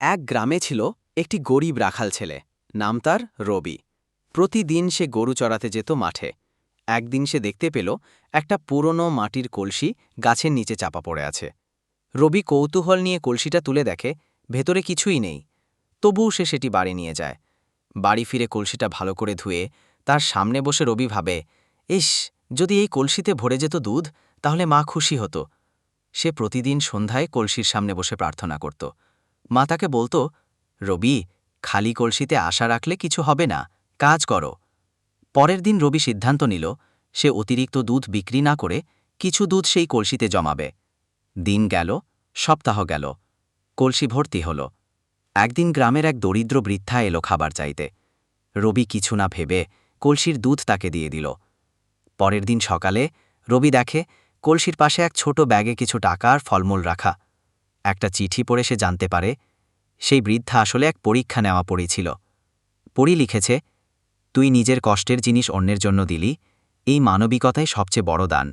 এক গ্রামে ছিল একটি গরিব রাখাল ছেলে। নাম তার রবি। প্রতিদিন সে গরু চড়াতে যেত মাঠে। একদিন সে দেখতে পেল একটা পুরনো মাটির কলসি গাছের নিচে চাপা পড়ে আছে। রবি কৌতূহল নিয়ে কলসিটা তুলে দেখে ভেতরে কিছুই নেই। তবুও সে সেটি বাড়ি নিয়ে যায়। বাড়ি ফিরে কলসিটা ভালো করে ধুয়ে তার সামনে বসে রবি ভাবে, ইস, যদি এই কলসিতে ভরে যেত দুধ, তাহলে মা খুশি হতো। সে প্রতিদিন সন্ধ্যায় কলসির সামনে বসে প্রার্থনা করত। মা তাকে বলত, রবি, খালি কলসিতে আশা রাখলে কিছু হবে না, কাজ করো। পরের দিন রবি সিদ্ধান্ত নিল, সে অতিরিক্ত দুধ বিক্রি না করে কিছু দুধ সেই কলসিতে জমাবে। দিন গেল, সপ্তাহ গেল, কলসি ভর্তি হল। একদিন গ্রামের এক দরিদ্র বৃদ্ধা এলো খাবার চাইতে। রবি কিছু না ভেবে কলসির দুধ তাকে দিয়ে দিল। পরের দিন সকালে রবি দেখে কলসির পাশে এক ছোট ব্যাগে কিছু টাকা আর ফলমূল রাখা। একটা চিঠি পড়ে সে জানতে পারে সেই বৃদ্ধা আসলে এক পরীক্ষা নেওয়া পড়ি ছিল। পড়ি লিখেছে, তুই নিজের কষ্টের জিনিস অন্যের জন্য দিলি, এই মানবিকতাই সবচেয়ে বড় দান।